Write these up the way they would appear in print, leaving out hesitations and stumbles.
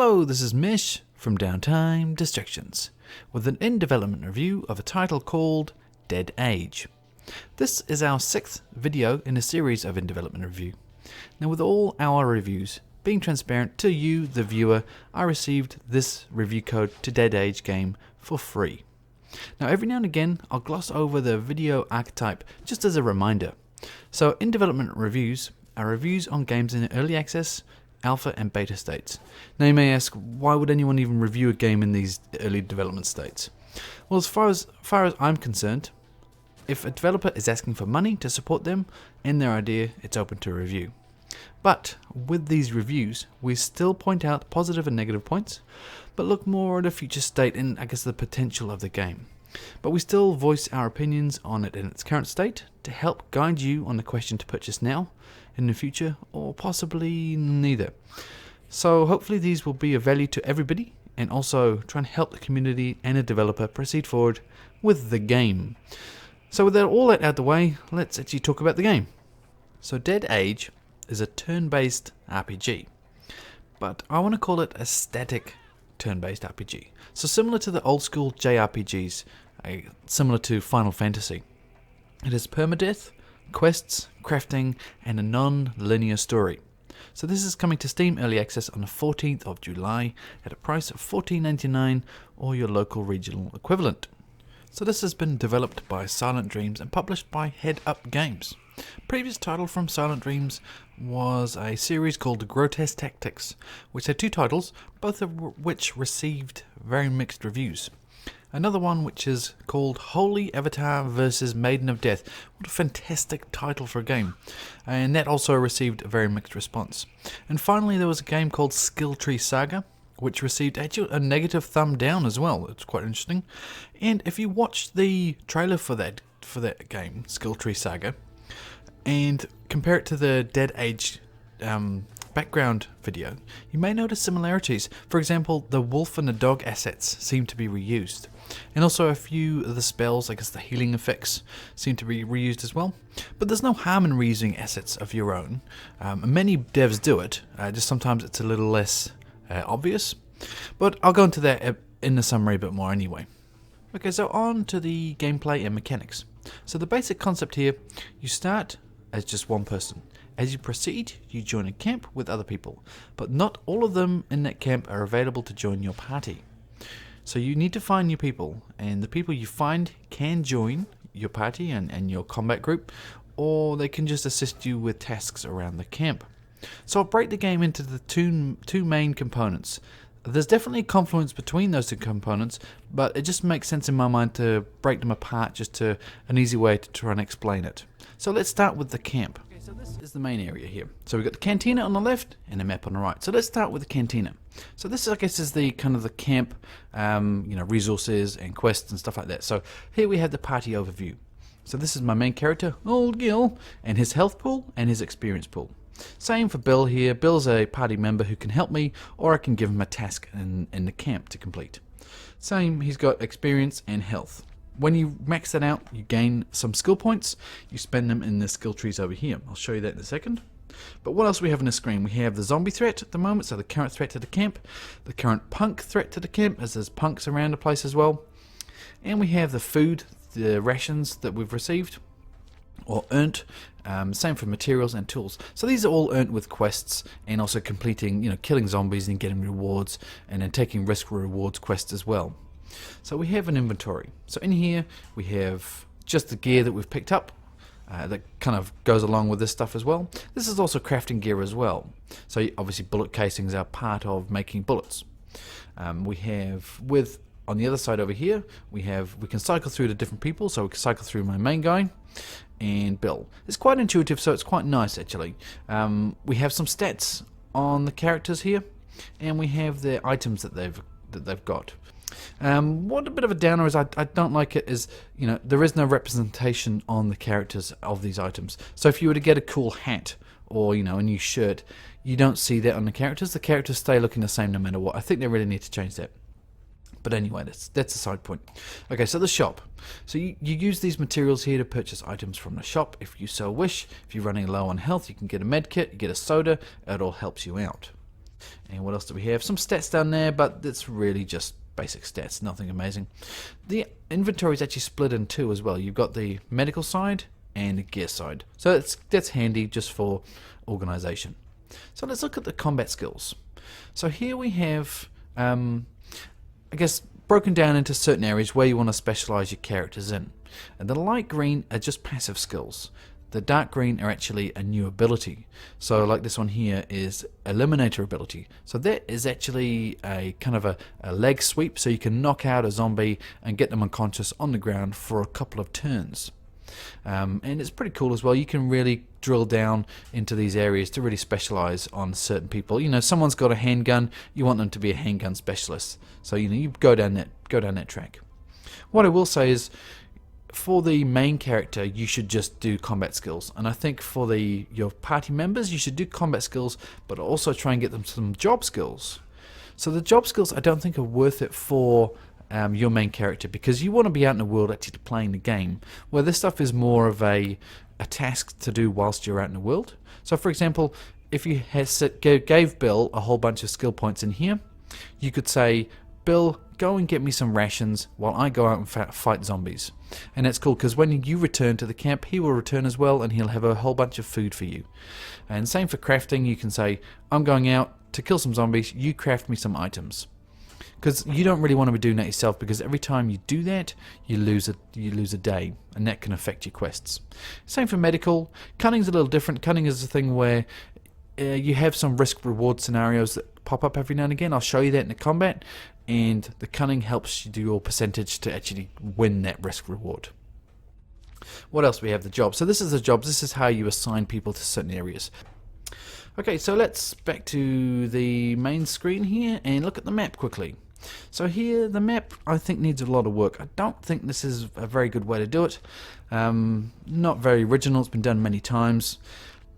Hello, this is Mish from Downtime Distractions with an in-development review of a title called Dead Age. This is our 6th video in a series of in-development review. Now, with all our reviews being transparent to you, the viewer, I received this review code to Dead Age game for free. Now, every now and again, I'll gloss over the video archetype just as a reminder. So, in-development reviews are reviews on games in early access, alpha and beta states. Now you may ask, why would anyone even review a game in these early development states? Well, as far as I'm concerned, if a developer is asking for money to support them and their idea, it's open to review. But with these reviews, we still point out positive and negative points, but look more at a future state and I guess the potential of the game. But we still voice our opinions on it in its current state to help guide you on the question to purchase now, in the future, or possibly neither. So hopefully these will be of value to everybody and also try and help the community and a developer proceed forward with the game. So with all that out of the way, let's actually talk about the game. So Dead Age is a turn-based RPG, but I want to call it a static turn-based RPG. So similar to the old school JRPGs, similar to Final Fantasy. It has permadeath, quests, crafting, and a non-linear story. So this is coming to Steam Early Access on the 14th of July at a price of $14.99 or your local regional equivalent. So this has been developed by Silent Dreams and published by Head Up Games. Previous title from Silent Dreams was a series called Grotesque Tactics, which had 2 titles, both of which received very mixed reviews. Another one which is called Holy Avatar vs Maiden of Death. What a fantastic title for a game. And that also received a very mixed response. And finally there was a game called Skill Tree Saga, which received actually a negative thumb down as well. It's quite interesting. And if you watch the trailer for that game, Skill Tree Saga, and compare it to the Dead Age background video, you may notice similarities. For example, the wolf and the dog assets seem to be reused. And also a few of the spells, I guess the healing effects, seem to be reused as well. But there's no harm in reusing assets of your own. Many devs do it, just sometimes it's a little less obvious. But I'll go into that in the summary a bit more anyway. Okay, so on to the gameplay and mechanics. So the basic concept here, you start as just one person. As you proceed, you join a camp with other people, but not all of them in that camp are available to join your party. So you need to find new people, and the people you find can join your party and your combat group, or they can just assist you with tasks around the camp. So I'll break the game into the two main components. There's definitely a confluence between those 2 components, but it just makes sense in my mind to break them apart just to an easy way to try and explain it. So let's start with the camp. Okay, so this is the main area here. So we've got the cantina on the left and a map on the right. So let's start with the cantina. So this, I guess, is the kind of the camp, resources and quests and stuff like that. So here we have the party overview. So this is my main character, Old Gil, and his health pool and his experience pool. Same for Bill here. Bill's a party member who can help me, or I can give him a task in the camp to complete. Same, he's got experience and health. When you max that out, you gain some skill points. You spend them in the skill trees over here. I'll show you that in a second. But what else we have on the screen? We have the zombie threat at the moment, so the current threat to the camp. The current punk threat to the camp, as there's punks around the place as well. And we have the food, the rations that we've received or earned. Same for materials and tools. So these are all earned with quests and also completing, killing zombies and getting rewards, and then taking risk rewards quests as well. So we have an inventory. So in here we have just the gear that we've picked up that kind of goes along with this stuff as well. This is also crafting gear as well. So obviously bullet casings are part of making bullets. We have on the other side over here, we can cycle through the different people. So we can cycle through my main guy and Bill. It's quite intuitive, so it's quite nice actually. We have some stats on the characters here, and we have the items that they've got. What a bit of a downer is I don't like it is, there is no representation on the characters of these items. So if you were to get a cool hat or, a new shirt, you don't see that on the characters. The characters stay looking the same no matter what. I think they really need to change that. But anyway, that's a side point. Okay, so the shop. So you use these materials here to purchase items from the shop if you so wish. If you're running low on health, you can get a med kit, you get a soda. It all helps you out. And what else do we have? Some stats down there, but it's really just basic stats, nothing amazing. The inventory is actually split in two as well. You've got the medical side and the gear side. So that's handy just for organization. So let's look at the combat skills. So here we have, I guess, broken down into certain areas where you want to specialize your characters in. And the light green are just passive skills. The dark green are actually a new ability. So like this one here is Eliminator ability. So that is actually a kind of a leg sweep, so you can knock out a zombie and get them unconscious on the ground for a couple of turns. And it's pretty cool as well. You can really drill down into these areas to really specialize on certain people. You know, someone's got a handgun, you want them to be a handgun specialist. So you know, you go down that track. What I will say is, for the main character, you should just do combat skills, and I think for your party members, you should do combat skills, but also try and get them some job skills. So the job skills, I don't think are worth it for your main character, because you want to be out in the world actually playing the game, where this stuff is more of a task to do whilst you're out in the world. So for example, if you gave Bill a whole bunch of skill points in here, you could say, Bill, go and get me some rations while I go out and fight zombies. And that's cool, because when you return to the camp, he will return as well, and he'll have a whole bunch of food for you. And same for crafting, you can say, I'm going out to kill some zombies, you craft me some items. Because you don't really want to be doing that yourself, because every time you do that, you lose a day, and that can affect your quests. Same for medical. Cunning's a little different. Cunning is a thing where you have some risk-reward scenarios that pop up every now and again. I'll show you that in the combat, and the cunning helps you do your percentage to actually win that risk-reward. What else? We have the jobs. So this is the jobs. This is how you assign people to certain areas. Okay, so let's back to the main screen here and look at the map quickly. So here, the map I think needs a lot of work. I don't think this is a very good way to do it. Not very original. It's been done many times.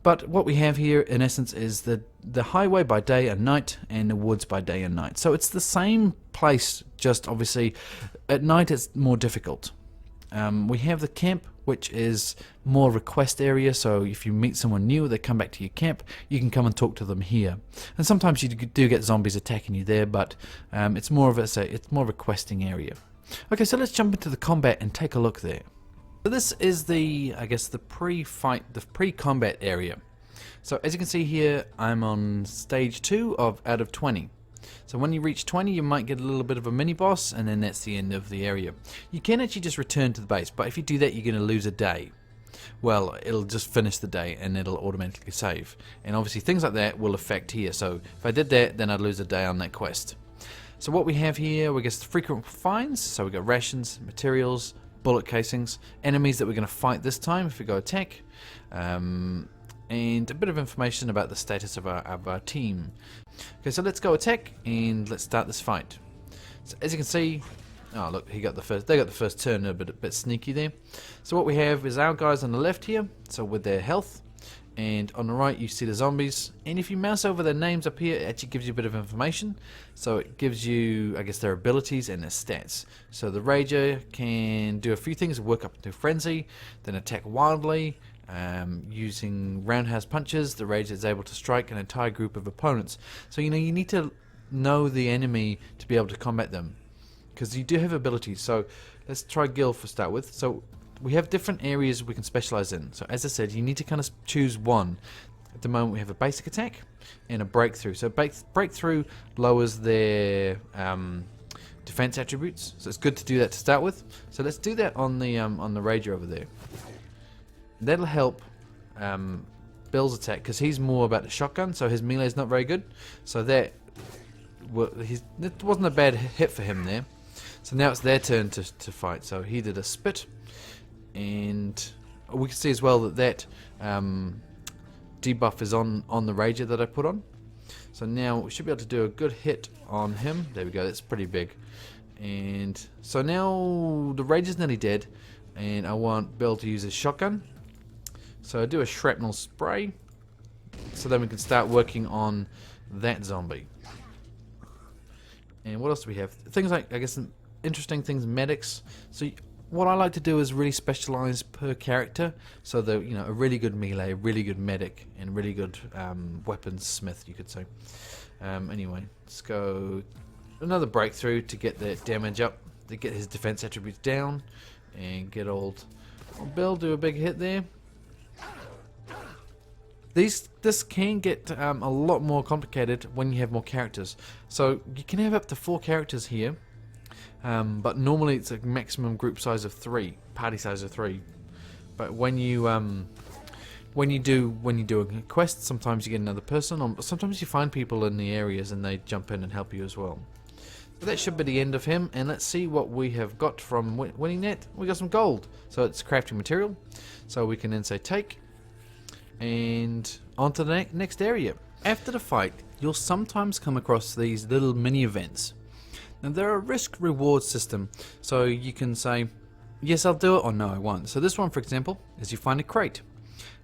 But what we have here, in essence, is the highway by day and night, and the woods by day and night. So it's the same place, just obviously at night it's more difficult. We have the camp, which is more of a quest area, so if you meet someone new, they come back to your camp, you can come and talk to them here. And sometimes you do get zombies attacking you there, but it's more of a questing area. Okay, so let's jump into the combat and take a look there. So this is the pre-combat area. So as you can see here, I'm on stage 2 out of 20. So when you reach 20, you might get a little bit of a mini-boss, and then that's the end of the area. You can actually just return to the base, but if you do that, you're going to lose a day. Well, it'll just finish the day, and it'll automatically save. And obviously things like that will affect here. So if I did that, then I'd lose a day on that quest. So what we have here, we get frequent finds. So we've got rations, materials, bullet casings, enemies that we're going to fight this time if we go attack, and a bit of information about the status of our team. Okay, so let's go attack and let's start this fight. So as you can see, oh look, they got the first turn, a bit sneaky there. So what we have is our guys on the left here, so with their health, and on the right you see the zombies, and if you mouse over their names up here, it actually gives you a bit of information. So it gives you, I guess, their abilities and their stats. So the Rager can do a few things, work up into frenzy, then attack wildly. Using roundhouse punches, the Rager is able to strike an entire group of opponents. So you need to know the enemy to be able to combat them, because you do have abilities. So let's try Gil for start with. So we have different areas we can specialize in. So as I said, you need to kind of choose one. At the moment we have a basic attack and a breakthrough. So breakthrough lowers their defense attributes, so it's good to do that to start with. So let's do that on the Rager over there. That'll help Bill's attack, because he's more about the shotgun, so his melee is not very good. So that wasn't a bad hit for him there. So now it's their turn to fight. So he did a spit, and we can see as well that debuff is on the Rager that I put on. So now we should be able to do a good hit on him. There we go, that's pretty big. And so now the Rager's nearly dead, and I want Bill to use his shotgun. So I do a shrapnel spray, so then we can start working on that zombie. And what else do we have? Things like, I guess, some interesting things, medics. So what I like to do is really specialize per character. So a really good melee, really good medic, and really good weapons smith, you could say. Anyway, let's go another breakthrough to get the damage up, to get his defense attributes down, and get old Bill do a big hit there. This can get a lot more complicated when you have more characters. So you can have up to 4 characters here, but normally it's a maximum group size of 3, party size of 3. But when you do a quest, sometimes you get another person, or sometimes you find people in the areas and they jump in and help you as well. So that should be the end of him, and let's see what we have got from winning that. We got some gold, so it's crafting material. So we can then say take, and on to the next area. After the fight, you'll sometimes come across these little mini events. Now they're a risk reward system, so you can say yes I'll do it or no I won't. So this one, for example, is you find a crate.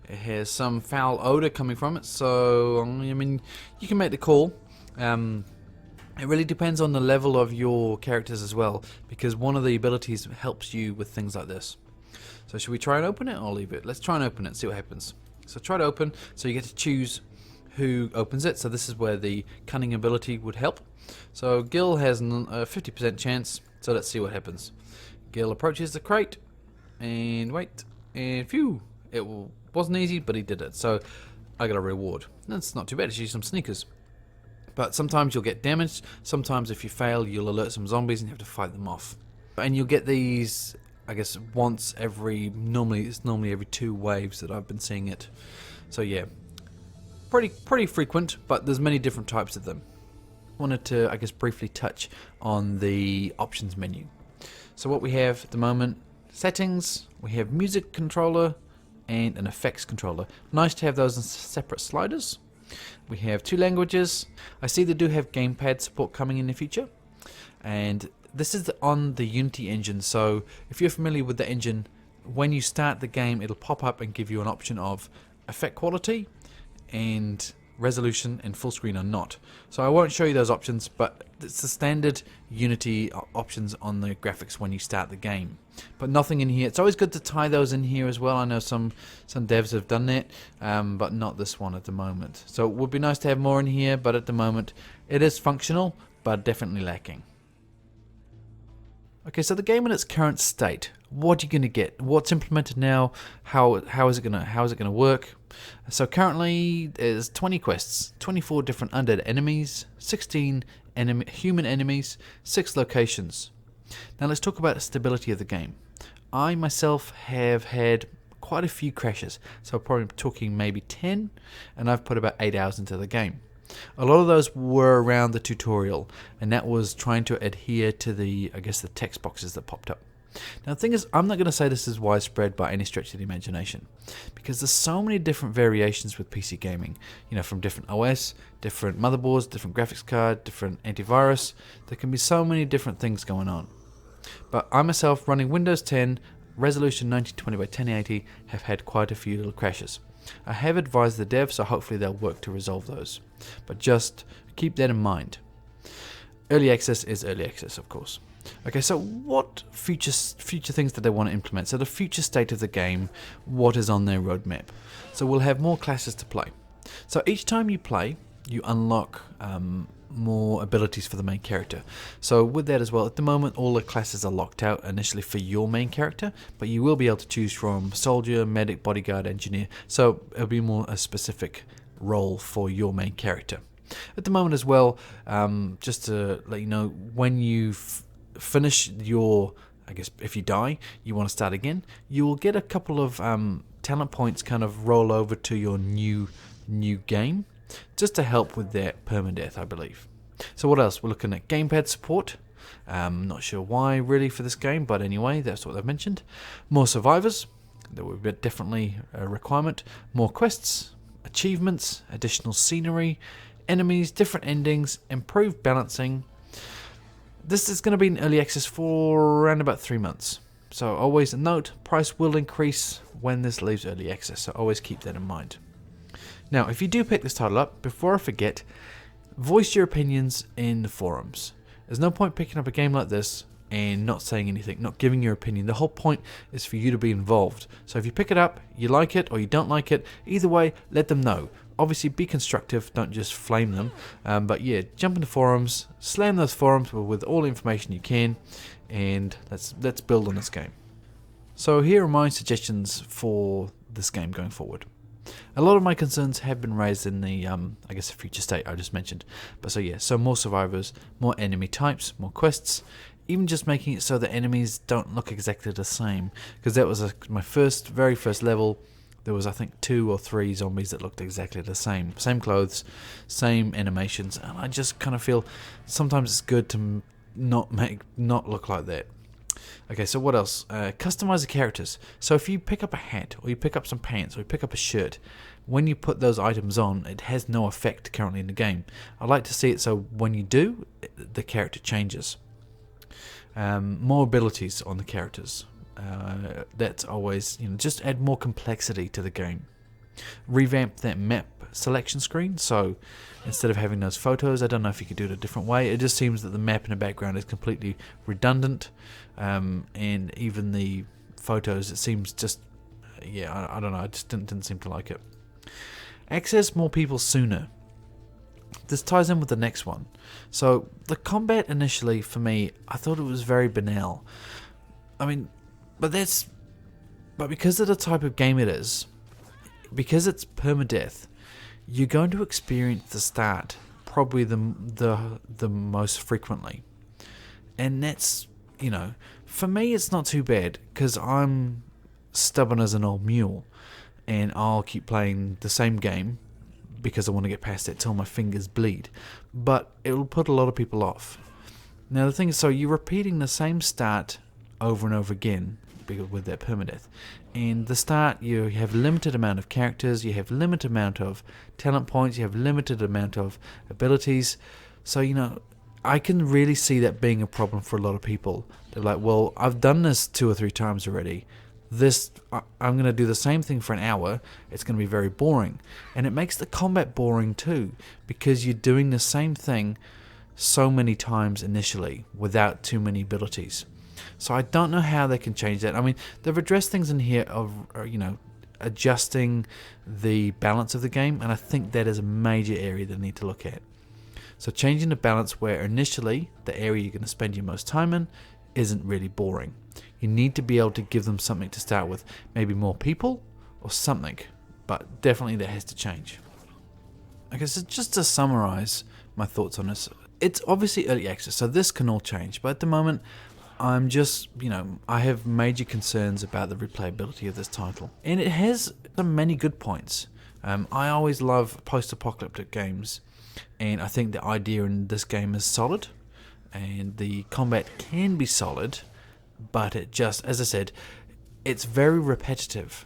It has some foul odor coming from it, so I mean you can make the call. It really depends on the level of your characters as well, because one of the abilities helps you with things like this. So should we try and open it or leave it? Let's try and open it, see what happens. So try to open, so you get to choose who opens it. So this is where the cunning ability would help. So Gil has a 50% chance, so let's see what happens. Gil approaches the crate, and wait, and phew, it wasn't easy, but he did it. So I got a reward. That's not too bad, it's usually some sneakers. But sometimes you'll get damaged, sometimes if you fail you'll alert some zombies and you have to fight them off. And you'll get these, I guess, once every, it's normally every 2 waves that I've been seeing it. So yeah, pretty frequent, but there's many different types of them. Wanted to, I guess, briefly touch on the options menu. So what we have at the moment, settings, we have music controller and an effects controller. Nice to have those in separate sliders. We have 2 languages. I see they do have gamepad support coming in the future, and this is on the Unity engine. So if you're familiar with the engine, when you start the game it'll pop up and give you an option of effect quality and resolution and full screen or not. So I won't show you those options, but it's the standard Unity options on the graphics when you start the game, but nothing in here. It's always good to tie those in here as well. I know some devs have done that, but not this one at the moment. So it would be nice to have more in here, but at the moment it is functional, but definitely lacking. Okay, so the game in its current state, what are you going to get? What's implemented now? How is it gonna work? So currently there's 20 quests, 24 different undead enemies, 16 human enemies, 6 locations. Now let's talk about the stability of the game. I myself have had quite a few crashes, so I'm probably talking maybe 10, and I've put about 8 hours into the game. A lot of those were around the tutorial, and that was trying to adhere to the, I guess, the text boxes that popped up. Now the thing is, I'm not going to say this is widespread by any stretch of the imagination, because there's so many different variations with PC gaming, you know, from different OS, different motherboards, different graphics card, different antivirus. There can be so many different things going on. But I myself, running Windows 10, resolution 1920 by 1080, have had quite a few little crashes. I have advised the devs, so hopefully they'll work to resolve those. But just keep that in mind. Early access is early access, of course. Okay, so what future things do they want to implement? So the future state of the game, what is on their roadmap? So we'll have more classes to play. So each time you play, you unlock more abilities for the main character. So with that as well, at the moment all the classes are locked out initially for your main character, but you will be able to choose from soldier, medic, bodyguard, engineer. So it'll be more a specific role for your main character. At the moment as well, just to let you know, when you finish your, I guess if you die, you want to start again, you will get a couple of talent points kind of roll over to your new game, just to help with that permadeath, I believe. So what else? We're looking at gamepad support. Not sure why really for this game, but anyway, that's what they've mentioned. More survivors, that would be definitely a requirement. More quests, achievements, additional scenery, enemies, different endings, improved balancing. This is going to be in early access for around about 3 months. So always note, price will increase when this leaves early access, so always keep that in mind. Now, if you do pick this title up, before I forget, voice your opinions in the forums. There's no point picking up a game like this and not saying anything, not giving your opinion. The whole point is for you to be involved. So if you pick it up, you like it or you don't like it, either way, let them know. Obviously, be constructive, don't just flame them. But yeah, jump into forums, slam those forums with all the information you can, and let's build on this game. So here are my suggestions for this game going forward. A lot of my concerns have been raised in the, I guess, the future state I just mentioned. But so yeah, so more survivors, more enemy types, more quests, even just making it so the enemies don't look exactly the same. Because that was my very first level. There was, I think, 2 or 3 zombies that looked exactly the same. Same clothes, same animations, and I just kind of feel sometimes it's good to not look like that. Okay, so what else? Customize the characters. So if you pick up a hat, or you pick up some pants, or you pick up a shirt, when you put those items on, it has no effect currently in the game. I like to see it so when you do, the character changes. More abilities on the characters. That's always, just add more complexity to the game. Revamp that map selection screen, so instead of having those photos, I don't know if you could do it a different way. It just seems that the map in the background is completely redundant, and even the photos, it seems just, I don't know, I just didn't seem to like it. Access more people sooner. This ties in with the next one. So the combat initially, for me, I thought it was very banal. I mean, but because of the type of game it is, because it's permadeath, you're going to experience the start probably the most frequently, and that's, for me it's not too bad because I'm stubborn as an old mule, and I'll keep playing the same game because I want to get past it till my fingers bleed. But it will put a lot of people off. Now the thing is, so you're repeating the same start over and over again with that permadeath. And the start, you have limited amount of characters, you have limited amount of talent points, you have limited amount of abilities. So, I can really see that being a problem for a lot of people. They're like, well, I've done this 2 or 3 times already. I'm going to do the same thing for an hour. It's going to be very boring. And it makes the combat boring too, because you're doing the same thing so many times initially without too many abilities. So I don't know how they can change that. I mean, they've addressed things in here of, adjusting the balance of the game, and I think that is a major area they need to look at. So changing the balance where initially the area you're going to spend your most time in isn't really boring. You need to be able to give them something to start with, maybe more people or something, but definitely that has to change. Okay, so just to summarize my thoughts on this, it's obviously early access, so this can all change, but at the moment I'm just, I have major concerns about the replayability of this title. And it has many good points. I always love post-apocalyptic games, and I think the idea in this game is solid, and the combat can be solid, but it just, as I said, it's very repetitive.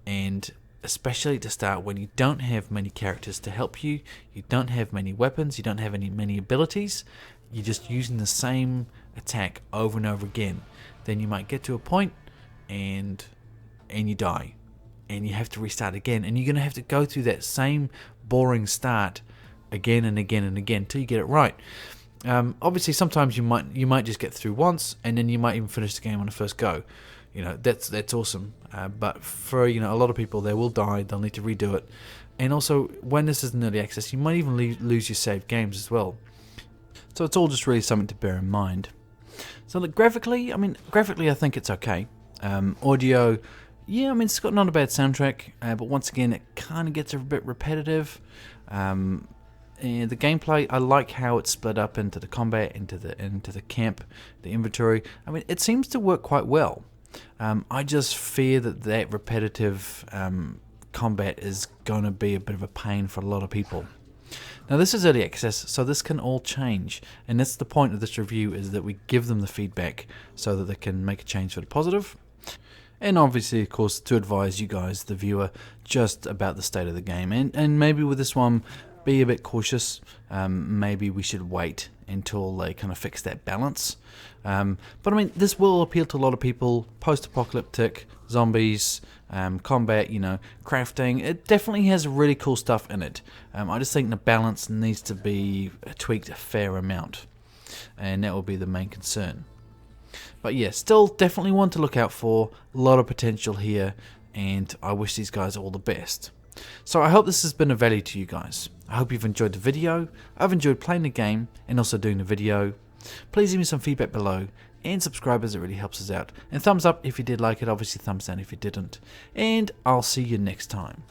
And especially to start, when you don't have many characters to help you, you don't have many weapons, you don't have many abilities, you're just using the same attack over and over again, then you might get to a point and you die, and you have to restart again, and you're going to have to go through that same boring start again and again and again till you get it right. Obviously sometimes you might just get through once, and then you might even finish the game on the first go. That's awesome, but for a lot of people, they will die, they'll need to redo it. And also, when this is in early access, you might even lose your saved games as well. So it's all just really something to bear in mind. So graphically, I think it's okay. Audio, it's got not a bad soundtrack, but once again, it kind of gets a bit repetitive. And the gameplay, I like how it's split up into the combat, into the camp, the inventory. It seems to work quite well. I just fear that repetitive combat is going to be a bit of a pain for a lot of people. Now this is early access, so this can all change, and that's the point of this review, is that we give them the feedback so that they can make a change for the positive. And obviously, of course, to advise you guys, the viewer, just about the state of the game. And maybe with this one, be a bit cautious. Maybe we should wait until they kind of fix that balance. But this will appeal to a lot of people. Post-apocalyptic, zombies, combat, crafting. It definitely has really cool stuff in it. I just think the balance needs to be tweaked a fair amount, and that will be the main concern. But yeah, still definitely one to look out for. A lot of potential here, and I wish these guys all the best. So I hope this has been of value to you guys. I hope you've enjoyed the video. I've enjoyed playing the game and also doing the video. Please leave me some feedback below and subscribe, as it really helps us out. And thumbs up if you did like it, obviously thumbs down if you didn't. And I'll see you next time.